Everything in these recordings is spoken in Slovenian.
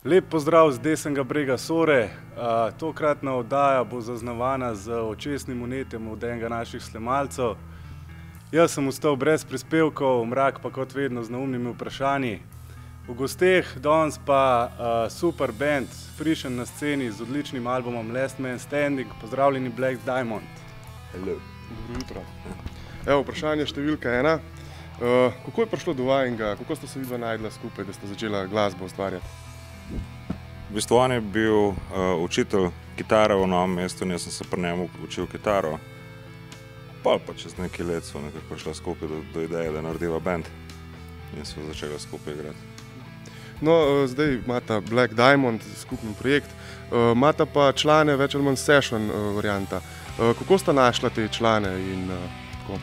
Lep pozdrav z desnega brega Sore. Tokratna oddaja bo zaznavana z očesnim vnetjem od enega naših snemalcev. Jaz sem ostal brez prispevkov, Mrak pa kot vedno z neumnimi vprašanji. V gosteh danes pa super band, frišen na sceni z odličnim albumom Last Man Standing. Pozdravljeni Black Diamond. Hello. Dobro jutro. Evo, vprašanje številka 1. Kako je prišlo do vajinga, kako ste se vidva najdla skupaj, da ste začela glasbo ustvarjati? V bistvu on je bil učitelj kitare v Novem mestu in jaz sem se pri njemu učil kitaro. Pa čez nekaj let smo nekako prišla skupaj do ideje, da narediva band in smo začeli skupaj igrati. No, zdaj imata Black Diamond, skupni projekt, imata pa člane več ali manj session varianta. Kako sta našla te člane in tako?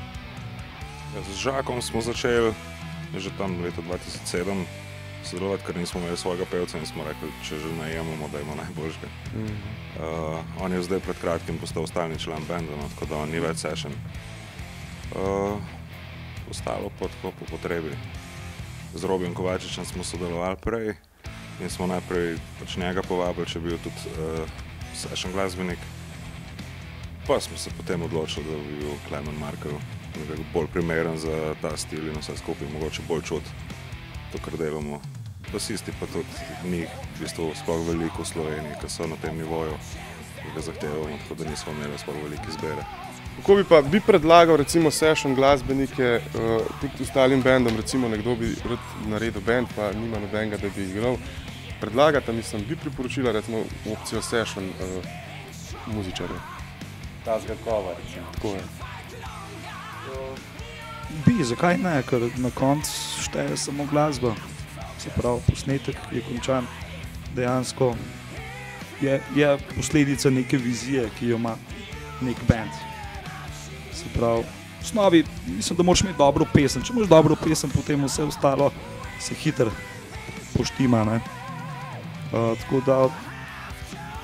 Z Žakom smo začeli že tam leta 2007 sodelovati, ker nismo imeli svojega pevca in smo rekli, če že najemamo, da ima najboljšega. On je zdaj pred kratkim postal stalni član benda, no, tako da on ni več session. Ostalo pa tako po potrebi. Z Robijem Kovačičem smo sodelovali prej in smo najprej njega povabili, če je bil tudi session glasbenik. Pa smo se potem odločili, da bi bil Klemen Markel bolj primeren za ta stil in vse skupaj, mogoče bolj čuti to, kar delamo. Basisti pa tudi njih v bistvu sploh veliko v Sloveniji, ki so na tem nivoju, ki ga zahtevamo, tako da nismo imeli sploh veliko izbere. Kako bi pa predlagal recimo session glasbenike tudi ostalim bendom, recimo nekdo bi rad naredil band, pa nima nobenega, da bi igral. Predlagata, mislim, bi priporočila recimo opcijo session muzičarjev. Tazga kova, recimo. Tako je. Bi, zakaj ne, ker na koncu šteje samo glasba. Se pravi, posnetek je končan, dejansko je posledica neke vizije, ki jo ima nek band. Se pravi, v osnovi mislim, da moraš imeti dobro pesem. Če imaš dobro pesem, potem vse ostalo se hitro poštima, ne. Tako da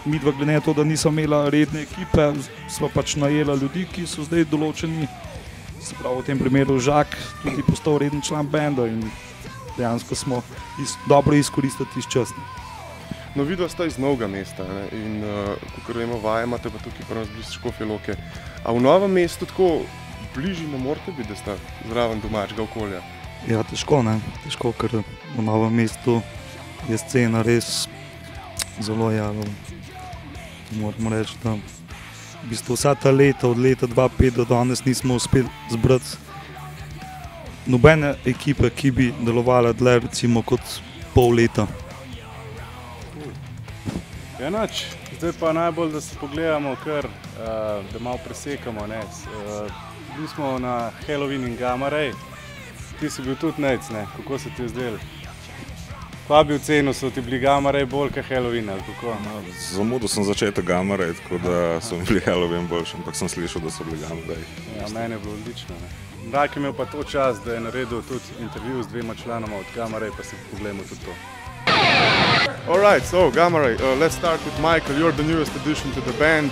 midva glede na to, da nisem imela redne ekipe, sva pač najela ljudi, ki so zdaj določeni. Se pravi, v tem primeru Žak tudi postal reden član benda in dejansko smo dobro izkoristili tisti čas. No, vidva sta iz Novega mesta, ne? In kakor vemo, vaje imate pa tukaj pri nas blizu Škofje Loke. A v Novem mestu tako bližje ne morate biti, da sta zraven domačega okolja? Ja, težko, ne? Težko, ker v Novem mestu je scena res zelo java. Moramo reči, da v bistvu vsa ta leta, od leta 2005 do danes nismo uspeli zbrati nobene ekipe, ki bi delovala dlje recimo kot pol leta. Ja, nič. Zdaj pa najbolj, da se pogledamo kar, da malo presekamo, ne. Bili smo na Halloween in Gamma Ray. Ti si bil tudi nec, ne. Kako se ti je zdelo? Kva bi ocenil, so ti bili Gamma Ray bolj kot Halloween, ali kako? Zamudil sem začetek Gamma Ray, tako da so mi bili Halloween boljši, ampak sem slišal, da so bili Gamma Ray. Ja, meni je bilo odlično, ne. Mrak je imel pa to čas, da je naredil tudi intervju z dvema članoma od Gamma Ray, pa si pogledamo tudi to. Alright, so Gamma Ray, let's start with Michael. You're the newest addition to the band.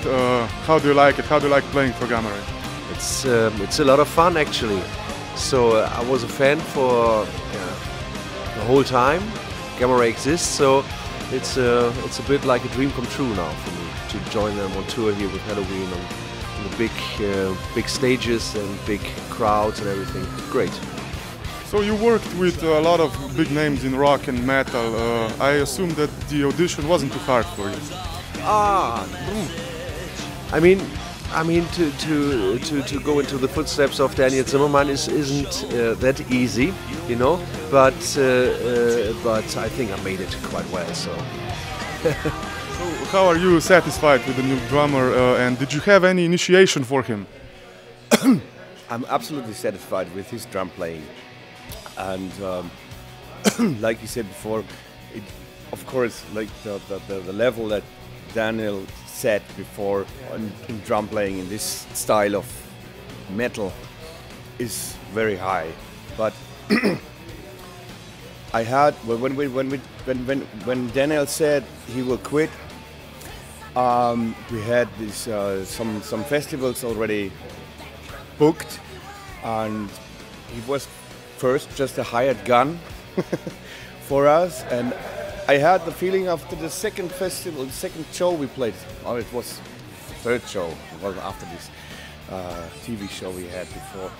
How do you like it? How do you like playing for Gamma Ray? It's a lot of fun actually. So I was a fan for the whole time Gamma Ray exists, so it's a bit like a dream come true now for me to join them on tour here with Halloween on the big stages and big crowds and everything. Great. So you worked with a lot of big names in rock and metal. I assume that the audition wasn't too hard for you. I mean to go into the footsteps of Daniel Zimmerman isn't that easy, you know. But I think I made it quite well. So. So how are you satisfied with the new drummer? And did you have any initiation for him? I'm absolutely satisfied with his drum playing, and like you said before, of course, like the level that Daniel set before in drum playing in this style of metal is very high. But I had when Daniel said he will quit, we had this some festivals already booked, and he was first just a hired gun for us, and I had the feeling after the second festival, the second show we played, or it was the third show, it was after this TV show we had before.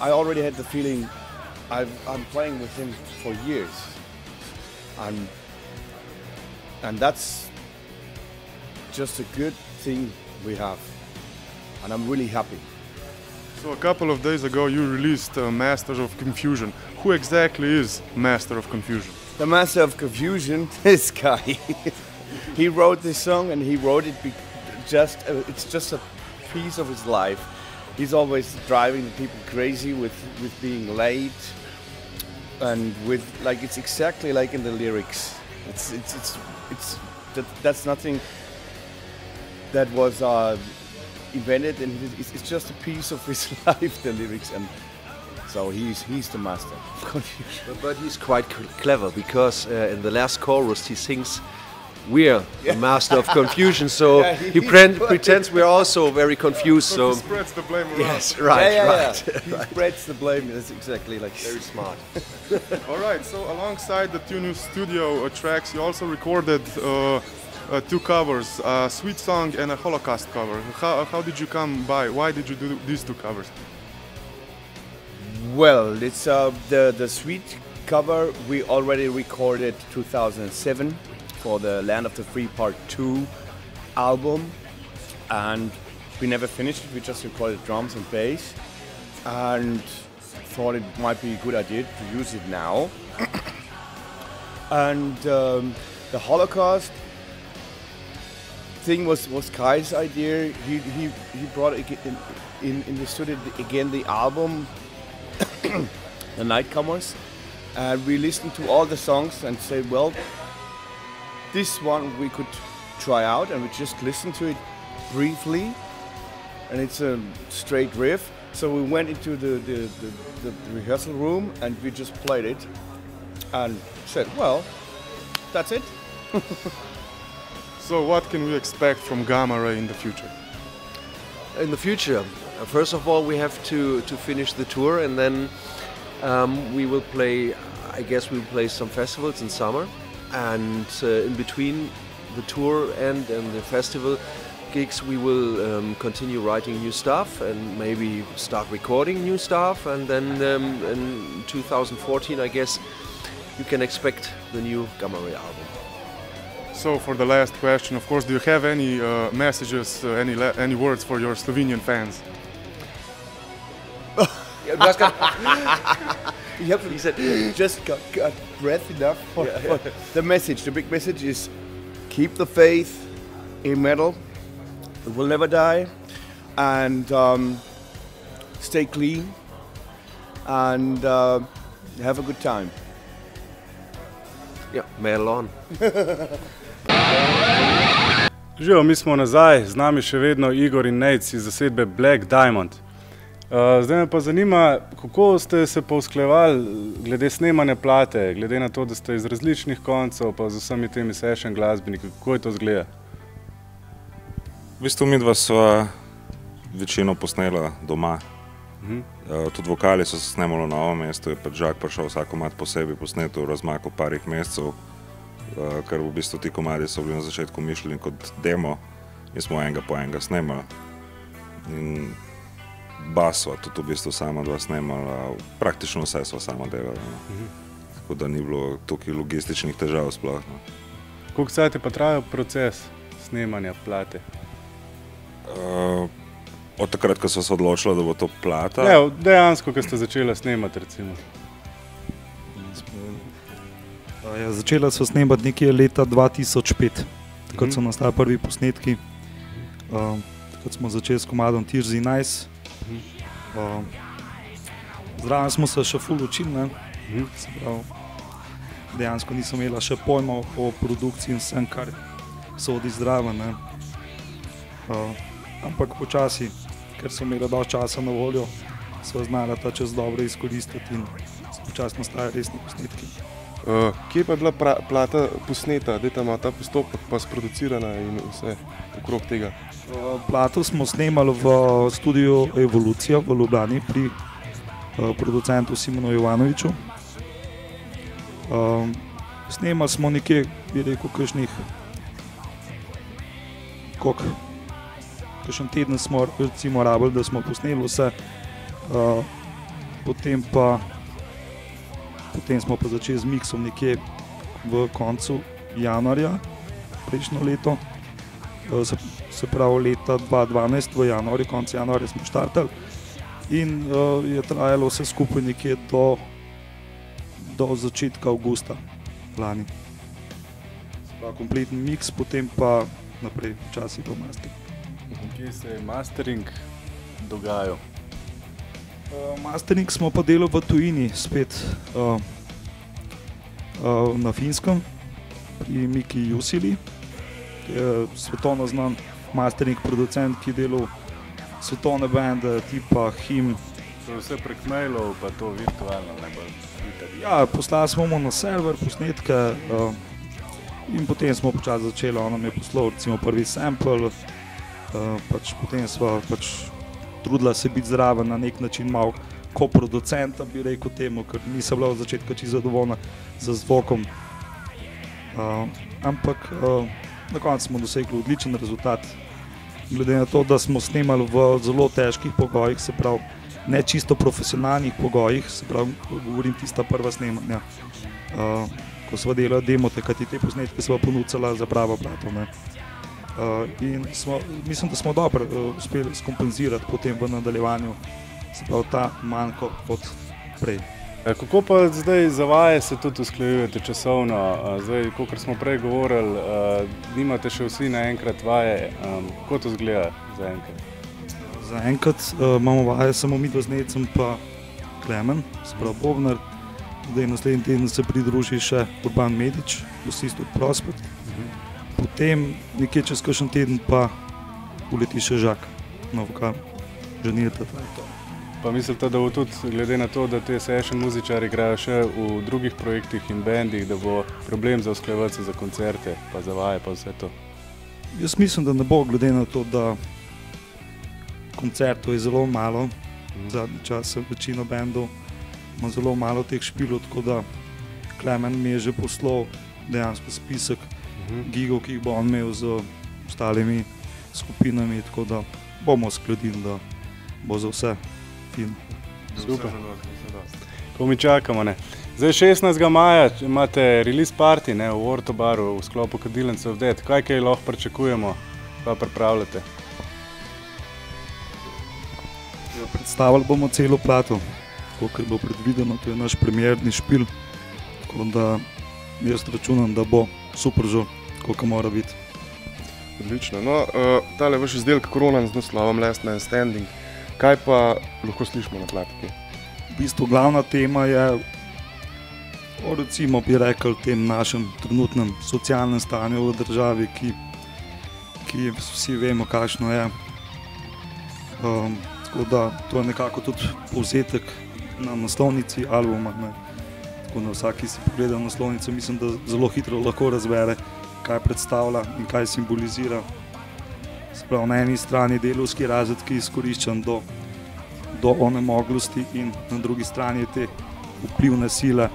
I already had the feeling I'm playing with him for years, and that's just a good thing we have, and I'm really happy. So a couple of days ago you released Masters of Confusion. Who exactly is Master of Confusion? The Master of Confusion, this guy. He wrote this song, and he wrote it it's just a piece of his life. He's always driving the people crazy with being late, and with like it's exactly like in the lyrics. That's nothing that was invented, and it's just a piece of his life, the lyrics, and so he's the master of confusion. But he's quite clever, because in the last chorus he sings, "We're the master of confusion." So Yeah, he pretends we're also very confused. So He spreads the blame around. yes, right, right. He spreads the blame. That's exactly like Very smart. All right, so alongside the two new studio tracks, you also recorded two covers, a Sweet Song and a Holocaust cover. How did you come by? Why did you do these two covers? Well, it's the Sweet cover we already recorded 2007 for the Land of the Free Part 2 album, and we never finished it. We just recorded drums and bass, and thought it might be a good idea to use it now. And the Holocaust thing was Kai's idea. He brought in the studio again the album, The Nightcomers, and we listened to all the songs and said, well, this one we could try out, and we just listened to it briefly, and it's a straight riff. So we went into the rehearsal room and we just played it and said, well, that's it. So what can we expect from Gamma Ray in the future? In the future, first of all, we have to finish the tour, and then we will play. I guess we'll play some festivals in summer, and in between the tour and the festival gigs, we will continue writing new stuff and maybe start recording new stuff, and then in 2014, I guess you can expect the new Gamma Ray album. So for the last question, of course, do you have any messages, any words for your Slovenian fans? He said, just got breath enough for the message. The big message is keep the faith in metal. It will never die, and stay clean, and have a good time. Yeah, metal on. Živijo, mi smo nazaj, z nami še vedno Igor in Nejc iz zasedbe Black Diamond. Zdaj me pa zanima, kako ste se pa usklajevali glede snemanja plate, glede na to, da ste iz različnih koncev, pa z vsemi temi session glasbeniki, kako je to zgleda? V bistvu midva sva večino posnela doma. Tudi vokali so se snemali na Novem mestu, je pa Žak prišel vsak komad posebej posneto v razmaku parih mesecev, ker v bistvu ti komadi so bili na začetku mišljeni kot demo in smo enega po enega snemali. In bas sva tudi v bistvu sama dva snemala, praktično vse sva sama delala. Tako da ni bilo toliko logističnih težav sploh. Koliko cajt pa traja proces snemanja plate? Od takrat, ko sva se odločila, da bo to plata? Ne, dejansko, ko ste začela snemati, recimo. Ja, začela so snemati nekje leta 2005, takrat so nastali prvi posnetki. Takrat smo začeli s komadom Tears in Ice. Zraven smo se še ful učili, ne? Se pravi, dejansko nisem imela še pojma o produkciji in vsem, kar sodi zraven, ne? Ampak počasi, ker sem imela dosti časa na voljo, sva znala ta čas dobro izkoristiti in počasi nastajajo resni posnetki. Kje pa je bila plata posneta, da tam ta postopek pa sproducirana in vse okrog tega? Plato smo snemali v studiu Evolucija v Ljubljani pri producentu Simonu Jovanoviču. Snemali smo nekje, bi rekel, kakšen teden smo recimo rabili, da smo posneli vse. Potem smo pa začeli z miksom nekje v koncu januarja prejšnjo leto. Se pravi leta 2012 v januarju, konec januarja smo štartali in je trajalo vse skupaj nekje do začetka avgusta lani. Kompleten miks, potem pa naprej včasih do mastering. Kje se je mastering dogajal? Mastering smo pa delali v tujini, spet na Finskem, pri Miki Jusili. Je svetovno znan mastering producent, ki je delal svetovne bende tipa Him. To je vse prek mailov, pa to virtualno najbolj. Ja, poslali smo mu na server posnetke in potem smo počasi začeli, on nam je poslal recimo prvi sample, potem sva trudila se biti zraven na nek način malo koproducenta, bi rekel temu, ker nisem bila od začetka čisto zadovoljna z zvokom. Ampak na koncu smo dosegli odličen rezultat. Glede na to, da smo snemali v zelo težkih pogojih, se pravi ne čisto profesionalnih pogojih, se pravi govorim tista prva snemanja, ko sva delala demote, kajti te posnetke sva ponudila za Bravo Plato. In mislim, da smo dobro uspeli skompenzirati potem v nadaljevanju, se pravi ta manjko od prej. Kako pa zdaj za vaje se tudi usklajujete časovno? Zdaj, kakor smo prej govorili, nimate še vsi naenkrat vaje. Kako to izgleda zaenkrat? Zaenkrat imamo vaje samo midva z Necem pa Klemen, se pravi Bobnar. Zdaj naslednji teden se pridruži še Urban Medič, basist od Prospekt. Potem nekje čez kakšen teden pa uleti še Žak na vokal. Žanilta, to je to. Pa mislite, da bo tudi, glede na to, da te session muzičari igrajo še v drugih projektih in bendih, da bo problem za usklajevati se za koncerte, pa za vaje, pa vse to? Jaz mislim, da ne bo, glede na to, da koncertov je zelo malo. Zadnji čas večino bendov ima zelo malo teh špilov, tako da Klemen mi je že poslal dejansko spisek gigov, ki jih bo on imel z ostalimi skupinami, tako da bomo skladili, da bo za vse film. Super. Ko mi čakamo, ne. Zdaj 16. maja imate release party, ne, v Ortobaru v sklopu Kadilence of Death. Kaj lahko pričakujemo, kaj pripravljate? Predstavili bomo celo plato, kot je bilo predvideno, to je naš premierni špil, tako da jaz računam, da bo super žal, koliko mora biti. Odlično. No, tale vaš izdelek Kronan z naslovom Last Man Standing, kaj pa lahko slišimo na plati? V bistvu glavna tema je recimo bi rekel tem našem trenutnem socialnem stanju v državi, ki vsi vemo, kakšno je. Tako da to je nekako tudi povzetek na naslovnici albuma. Tako da vsak, ki si pogleda naslovnico, mislim, da zelo hitro lahko razbere, kaj predstavlja in kaj simbolizira. Sprav na eni strani delavski razred, ki je izkoriščen do onemoglosti in na drugi strani te vplivne sile,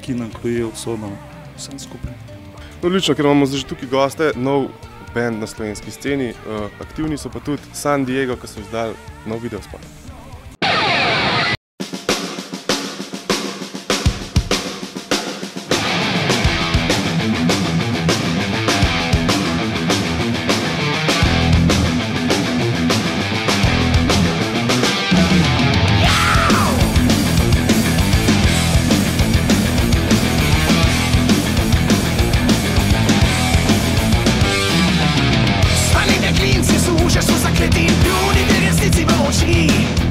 ki nam krojijo usodo vsem skupaj. Odlično, ker imamo zdaj že tukaj goste, nov band na slovenski sceni, aktivni so pa tudi San Diego, ki so izdali nov videospot. Spalite klinci, suže so zakleti, pljuni te resnici v oči.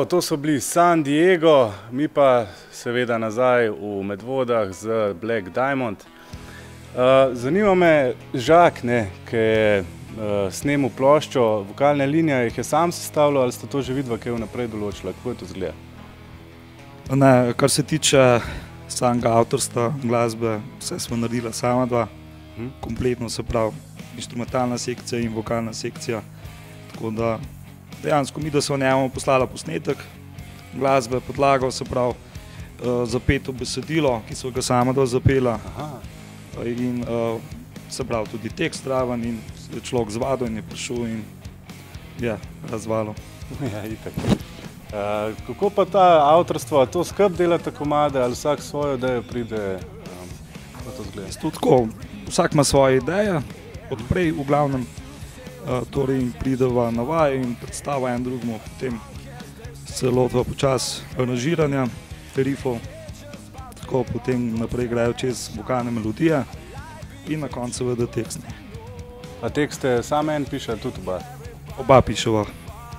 Evo, to so bili San Diego, mi pa seveda nazaj v Medvodah z Black Diamond. Zanima me Žak, ki je snemal ploščo, vokalne linije, jih je sam sestavljal ali sta to že vidva kaj vnaprej določila, kako je to izgleda? Ne, kar se tiče samega avtorstva glasbe, vse smo naredila sama dva, kompletno, se pravi instrumentalna sekcija in vokalna sekcija, tako da dejansko mi, da so njemu poslala posnetek glasbe, podlago, se pravi zapeto besedilo, ki so ga sama dva zapela. In se pravi tudi tekst zraven in je človek zvadil in je prišel in je razvalil. Ja, itak. Kako pa ta avtorstvo, to skupaj delate komade ali vsak svojo idejo pride, kako to zgleda? Tudi tako, vsak ima svoje ideje, odprej v glavnem, torej in prideva na vaje in predstava en drugemu, potem se lotva počas aranžiranja riffov, tako potem naprej grejo čez vokalne melodije in na koncu seveda tekste. A tekste sam en piše ali tudi oba? Oba piševa,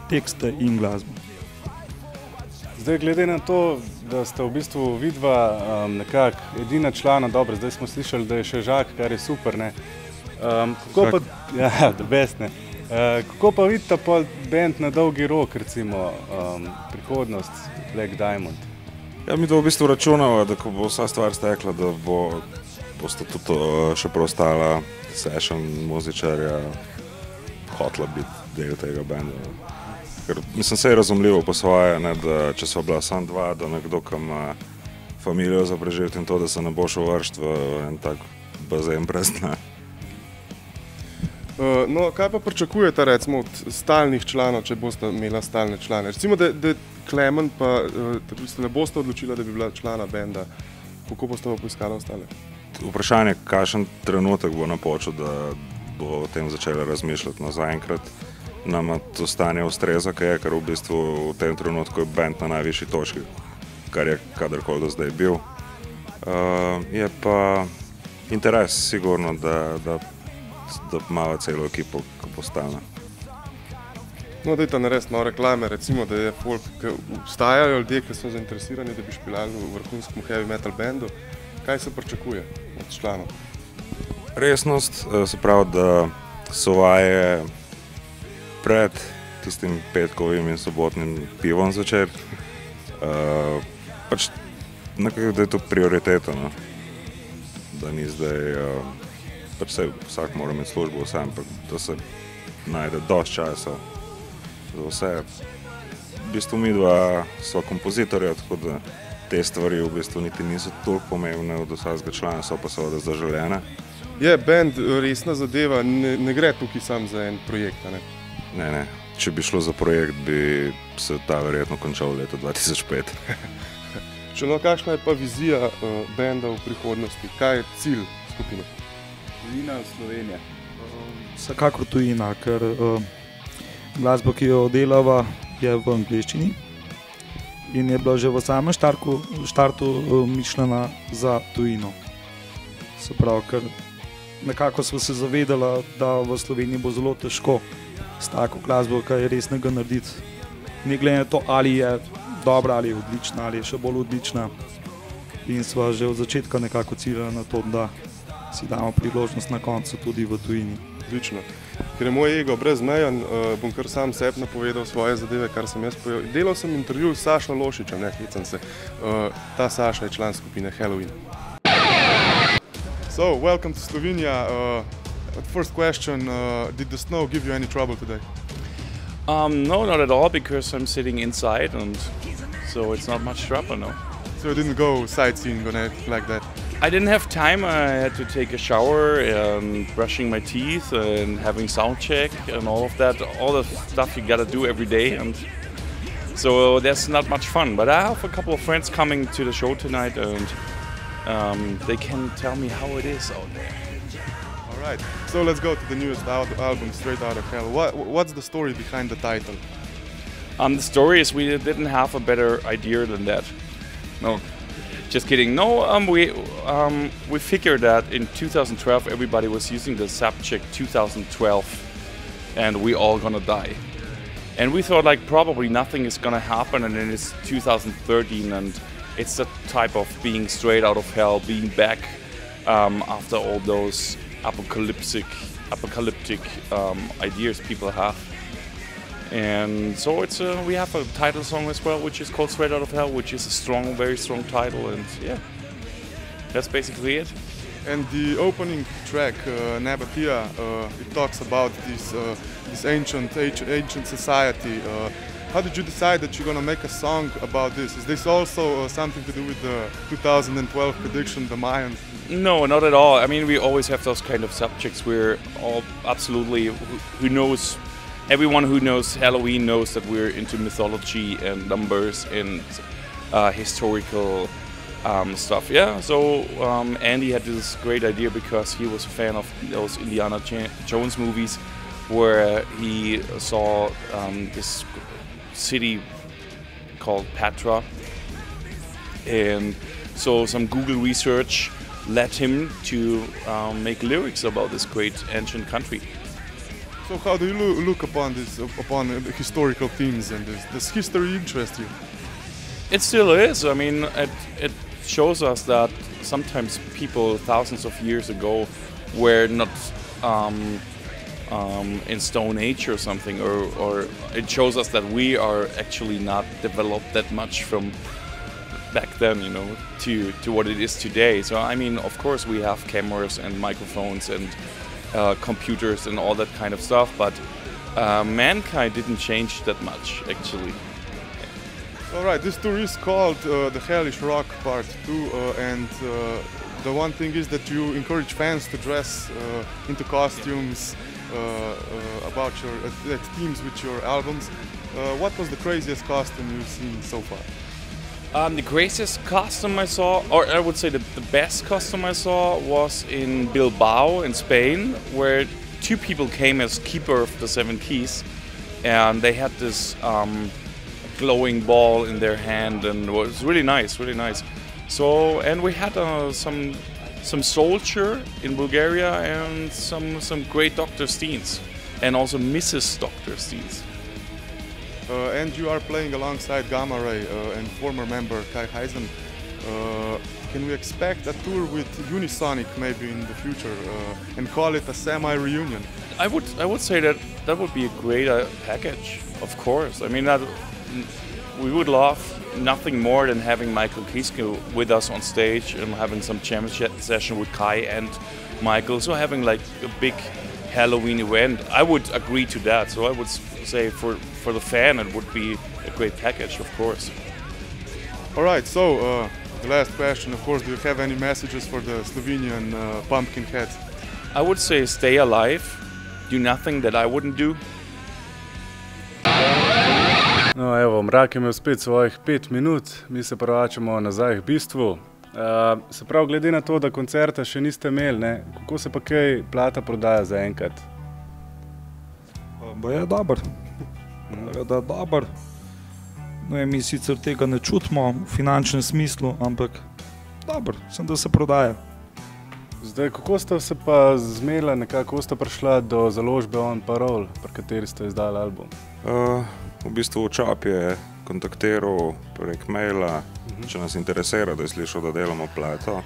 tekste in glasbo. Zdaj, glede na to, da sta v bistvu vidva nekako edina člana, dobro, zdaj smo slišali, da je še Žak, kar je super, ne? Kako pa, ja, the best, ne? Kako pa vidita pol band na dolgi rok, recimo, prihodnost Black Diamond? Ja, mi to v bistvu računamo, da ko bo vsa stvar stekla, da bosta tudi še preostala session muzičarja hotla biti del tega benda. Ker mislim, se je razumljivo po svoje, ne, da če sva bila sam dva, da nekdo, ki ima familijo za preživeti in to, da se ne bo šel vršt v en tak bazen brez dna. No, kaj pa pričakujete recimo od stalnih članov, če boste imela stalne člane? Recimo, da Klemen pa ne boste odločila, da bi bila člana benda, kako boste pa poiskala ostale? Vprašanje, kakšen trenutek bo napočil, da bo o tem začela razmišljati. No, zaenkrat nama to stanje ustreza, ker v bistvu v tem trenutku je band na najvišji točki, kar je kadarkoli do zdaj bil. Je pa interes sigurno, da malo celo ekipo postane. No, dajte narediti malo reklame, recimo, da je folk, ki obstajajo ljudje, ki so zainteresirani, da bi špilali v vrhunskem heavy metal bandu. Kaj se pričakuje od članov? Resnost, se pravi, da so vaje pred tistim petkovim in sobotnim pivom zvečer. Pač nekako, da je to prioriteta, no? Da ni zdaj, pač vsak mora imeti službo vse, ampak da se najde dosti časa za vse. V bistvu mi dva sva kompozitorja, tako da te stvari v bistvu niti niso toliko pomembne od vsakega člana, so pa seveda zaželene. Je band resna zadeva, ne gre tukaj sam za en projekt, ne? Ne. Če bi šlo za projekt, bi se ta verjetno končal leta 2005. Kakšna je pa vizija benda v prihodnosti? Kaj je cilj skupine? Tujina ali Slovenija? Vsekakor tujina, ker glasba, ki jo delava, je v angleščini in je bila že v samem štartu mišljena za tujino. Se pravi, ker nekako smo se zavedali, da v Sloveniji bo zelo težko s tako glasbo, kaj je resnega narediti. Ne glede na to, ali je dobra, ali je odlična, ali je še bolj odlična. In sva že od začetka nekako ciljala na to, da si damo priložnost na koncu tudi v tujini. Odlično. Ker je moj ego brezmejen, bom kar sam sebi napovedal svoje zadeve, kar sem jaz povedal. Delal sem intervju s Sašo Lošičem, ne, hecam se. Ta Saša je član skupine Halloween. So, welcome to Slovenia. First question, did the snow give you any trouble today? No, not at all, because I'm sitting inside, and so it's not much trouble, no. So you didn't go sightseeing or anything like that? I didn't have time. I had to take a shower and brushing my teeth and having sound check and all of that, all the stuff you gotta do every day, and so that's not much fun. But I have a couple of friends coming to the show tonight, and they can tell me how it is out there. All right. So let's go to the newest album, Straight Outta Hell. What's the story behind the title? The story is we didn't have a better idea than that. No, just kidding. No, we figured that in 2012 everybody was using the subject 2012, and we all gonna die. And we thought like probably nothing is gonna happen, and then it's 2013, and it's the type of being straight out of hell, being back after all those apocalyptic ideas people have. And so it's we have a title song as well, which is called Straight Out of Hell, which is a strong, very strong title, and yeah, that's basically it. And the opening track, Nabatea, it talks about this ancient society. How did you decide that you're gonna make a song about this? Is this also something to do with the 2012 prediction, the Mayans? No, not at all. I mean, we always have those kind of subjects. We're all absolutely, who knows, everyone who knows Halloween knows that we're into mythology and numbers and historical stuff. Yeah, so Andy had this great idea because he was a fan of those Indiana Jones movies, where he saw this city called Patra, and so some Google research led him to make lyrics about this great ancient country. So how do you look upon this, upon historical themes, and does history interest you? It still is. I mean, it shows us that sometimes people thousands of years ago were not in Stone Age or something, or it shows us that we are actually not developed that much from back then, you know, to what it is today. So I mean, of course we have cameras and microphones and computers and all that kind of stuff, but mankind didn't change that much actually. Alright, this tour is called the Hellish Rock Part 2, and the one thing is that you encourage fans to dress into costumes about your themes with your albums. What was the craziest costume you've seen so far? The craziest costume I saw, or I would say the best costume I saw, was in Bilbao in Spain, where two people came as keeper of the 7 keys, and they had this glowing ball in their hand, and it was really nice, really nice. So, and we had some soldier in Bulgaria and some great Dr. Steens, and also Mrs. Dr. Steens. And you are playing alongside Gamma Ray and former member Kai Heisen. Can we expect a tour with Unisonic maybe in the future and call it a semi-reunion? I would say that would be a great package, of course. I mean, that we would love nothing more than having Michael Kiske with us on stage and having some jam session with Kai and Michael. So having like a big Halloween event, I would agree to that. So I would say for the fan it would be a great package, of course. Alright, so the last question, of course, do you have any messages for the Slovenian pumpkin heads? I would say stay alive, do nothing that I wouldn't do. No, evo, Mrak je imel spet svojih 5 minut, mi se vračamo nazaj k bistvu. Se pravi, glede na to, da koncerta še niste imeli, ne, kako se pa kaj plata prodaja zaenkrat? Je dober. Je dober. No, mi sicer tega ne čutimo v finančnem smislu, ampak dober, sem da se prodaja. Zdaj, kako ste se pa zmela, nekako ste prišla do založbe On Parole, pri kateri ste izdali album? V bistvu Čap je kontaktiral prek maila, če nas interesira, da je slišal, da delamo plato.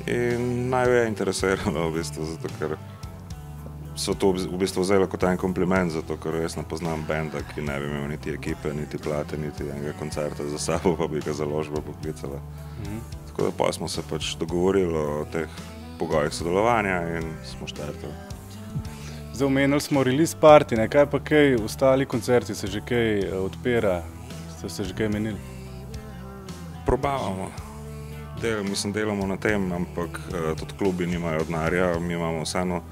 In naj jo je interesiralo, v bistvu, zato ker so to v bistvu vzeli kot en kompliment, zato ker jaz ne poznam benda, ki ne bi imel niti ekipe, niti plate, niti enega koncerta za sabo, pa bi ga založba poklicala. Tako da pa smo se pač dogovorili o teh pogojih sodelovanja in smo štartali. Zdaj, omenili smo release party, ne? Kaj pa kaj, ostali koncerti se že kaj odpira, ste se že kaj menili? Probavamo. Delamo na tem, ampak tudi klubi nimajo denarja, mi imamo vseeno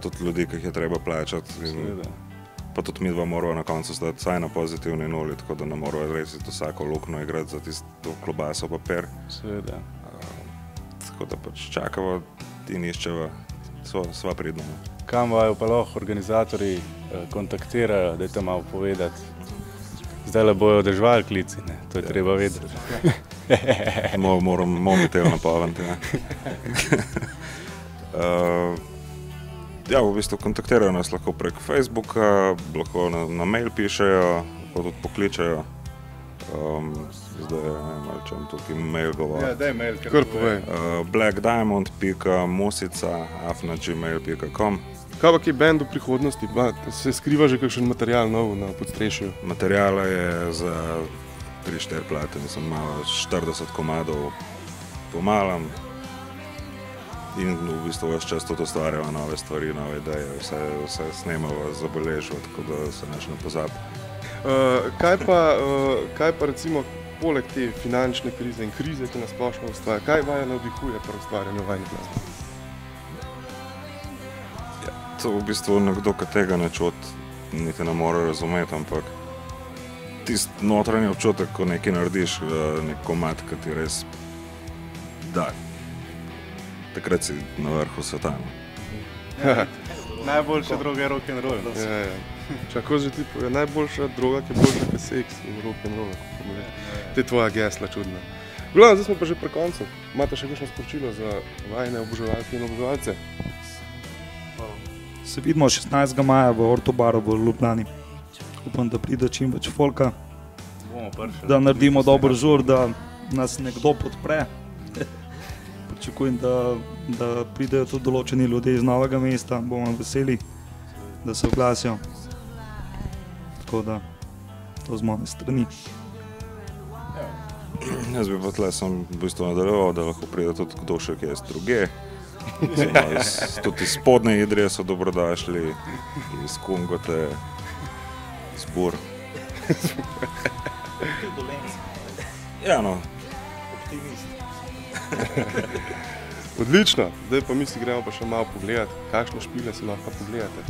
tudi ljudi, ki jih je treba plačati. Pa tudi mi dva moramo na koncu stati vsaj na pozitivni nuli, tako da ne moramo resiti vsako lukno igrati za tisto klobaso papir. Seveda. Tako da pač čakamo in iščeva sva pridna. Kam vaju pa lahko organizatorji kontaktirajo, dajte malo povedati? Zdajle bojo dežvali klici, ne? To je treba vedeti. Moram mobitel napoventi, ne? Ja, v bistvu kontaktirajo nas lahko prek Facebooka, lahko na mail pišejo, lahko tudi pokličejo. Zdaj, ne vem, ali če vam tukaj mail govori. Ja, daj mail, Kar povej. blackdiamond.musica@gmail.com. Kaj pa kaj band v prihodnosti? Se skriva že kakšen material nov na podstrešju? Materijala je za 3-4 plate, mislim, malo 40 komadov pomalam in v bistvu ves čas tudi ustvarjamo nove stvari, nove ideje, vse snemamo, zabeležimo, tako da se nič ne pozabi. Kaj pa recimo poleg te finančne krize in krize, ki nas splošno ustvarja, kaj vaja navdihuje pri ustvarjanju vajne glasbe? To v bistvu nekdo, ki tega ne čuti, niti ne more razumeti, ampak tisti notranji občutek, ko nekaj narediš, nek komad, ki ti res da. Takrat si na vrhu sveta. Najboljša droga je rock'n'roll. Čako že ti povej, najboljša droga, ki je boljša kot seks in rock'n'roll. To je tvoja gesla čudna. Glavno, zdaj smo pa že pri koncu. Imate še kakšno sporočilo za vajne oboževalke in oboževalce? Se vidimo 16. maja v Ortobaru v Ljubljani. Upam, da pride čim več folka, da naredimo dober žur, da nas nekdo podpre. Pričakujem, da pridejo tudi določeni ljudje iz Novega mesta, bomo veseli, da se oglasijo. Tako da, to z moje strani. Jaz bi pa tle sem v bistvu nadaljeval, da lahko pride tudi kdo še kje iz druge. Tudi iz spodnje Idrije so dobrodošli, iz Kungote, iz Bur. Ja, no. Odlično, zdaj pa mi si gremo pa še malo pogledati, kakšne špile si lahko pogledate.